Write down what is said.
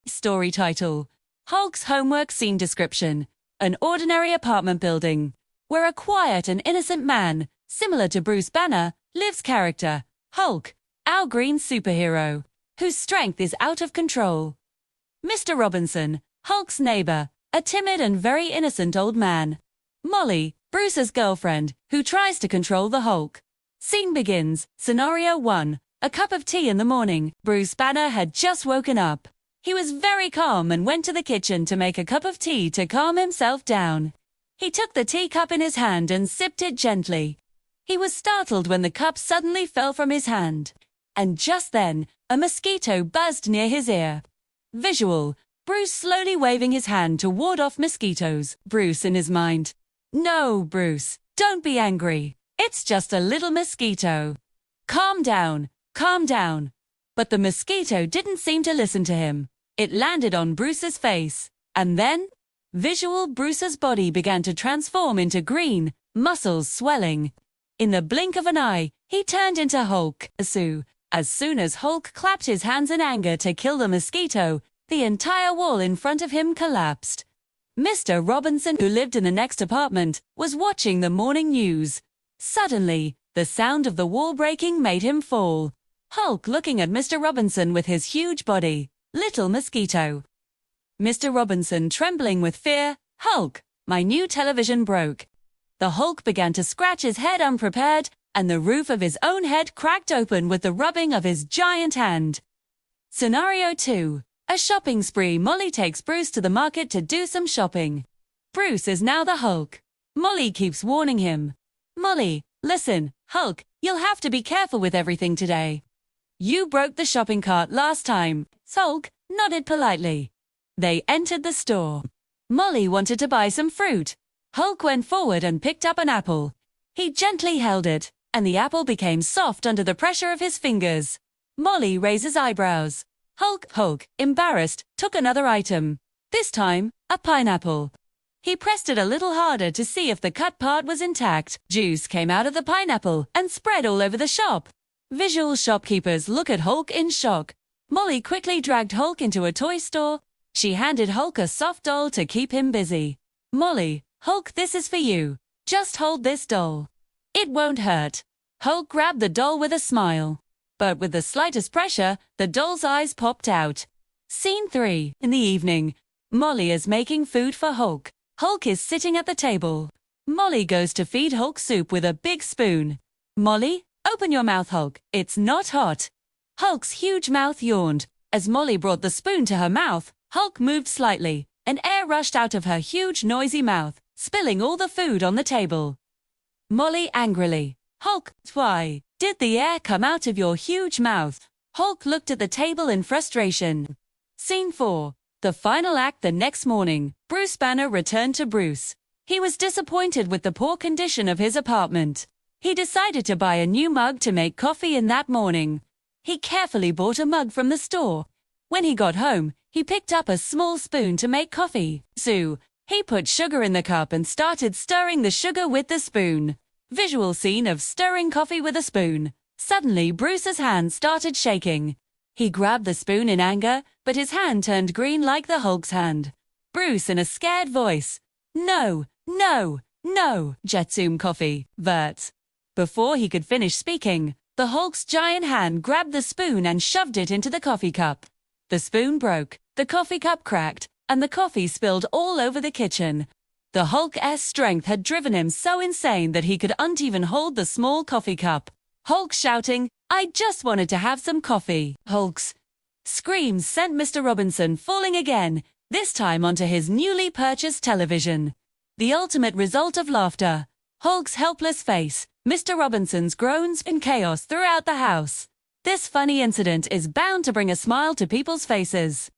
Story title: Hulk's homework scene description. An ordinary apartment building, where a quiet and innocent man, similar to Bruce Banner, lives. Character: Hulk, our green superhero, whose strength is out of control. Mr. Robinson, Hulk's neighbor, a timid and very innocent old man. Molly, Bruce's girlfriend, who tries to control the Hulk. Scene begins. Scenario 1. A cup of tea in the morning. Bruce Banner had just woken up. He was very calm and went to the kitchen to make a cup of tea to calm himself down. He took the teacup in his hand and sipped it gently. He was startled when the cup suddenly fell from his hand. And just then, a mosquito buzzed near his ear. Visual: Bruce slowly waving his hand to ward off mosquitoes. Bruce in his mind: "No, Bruce, don't be angry. It's just a little mosquito. Calm down, calm down." But the mosquito didn't seem to listen to him. It landed on Bruce's face. And then, visual: Bruce's body began to transform into green, muscles swelling. In the blink of an eye, he turned into Hulk. As soon as Hulk clapped his hands in anger to kill the mosquito, the entire wall in front of him collapsed. Mr. Robinson, who lived in the next apartment, was watching the morning news. Suddenly, the sound of the wall breaking made him fall. Hulk looking at Mr. Robinson with his huge body. Little mosquito. Mr. Robinson trembling with fear. "Hulk, my new television broke." The Hulk began to scratch his head unprepared, and the roof of his own head cracked open with the rubbing of his giant hand. Scenario 2. A shopping spree. Molly takes Bruce to the market to do some shopping. Bruce is now the Hulk. Molly keeps warning him. "Molly, listen, Hulk, you'll have to be careful with everything today. You broke the shopping cart last time." Hulk nodded politely. They entered the store. Molly wanted to buy some fruit. Hulk went forward and picked up an apple. He gently held it, and the apple became soft under the pressure of his fingers. Molly raises eyebrows. Hulk, embarrassed, took another item. This time, a pineapple. He pressed it a little harder to see if the cut part was intact. Juice came out of the pineapple and spread all over the shop. Visual: shopkeepers look at Hulk in shock. Molly quickly dragged Hulk into a toy store. She handed Hulk a soft doll to keep him busy. "Molly, Hulk, this is for you. Just hold this doll. It won't hurt." Hulk grabbed the doll with a smile. But with the slightest pressure, the doll's eyes popped out. Scene 3. In the evening, Molly is making food for Hulk. Hulk is sitting at the table. Molly goes to feed Hulk soup with a big spoon. "Molly, open your mouth, Hulk. It's not hot." Hulk's huge mouth yawned. As Molly brought the spoon to her mouth, Hulk moved slightly, and air rushed out of her huge, noisy mouth, spilling all the food on the table. Molly angrily: "Hulk, why did the air come out of your huge mouth?" Hulk looked at the table in frustration. Scene 4. The final act. The next morning, Bruce Banner returned to Bruce. He was disappointed with the poor condition of his apartment. He decided to buy a new mug to make coffee in that morning. He carefully bought a mug from the store. When he got home, he picked up a small spoon to make coffee. He put sugar in the cup and started stirring the sugar with the spoon. Visual scene of stirring coffee with a spoon. Suddenly, Bruce's hand started shaking. He grabbed the spoon in anger, but his hand turned green like the Hulk's hand. Bruce in a scared voice: "No, no, no, Jetsum coffee, Vert." Before he could finish speaking, the Hulk's giant hand grabbed the spoon and shoved it into the coffee cup. The spoon broke, the coffee cup cracked, and the coffee spilled all over the kitchen. The Hulk's strength had driven him so insane that he couldn't even hold the small coffee cup. Hulk shouting, "I just wanted to have some coffee." Hulk's screams sent Mr. Robinson falling again, this time onto his newly purchased television. The ultimate result of laughter. Hulk's helpless face, Mr. Robinson's groans, and chaos throughout the house. This funny incident is bound to bring a smile to people's faces.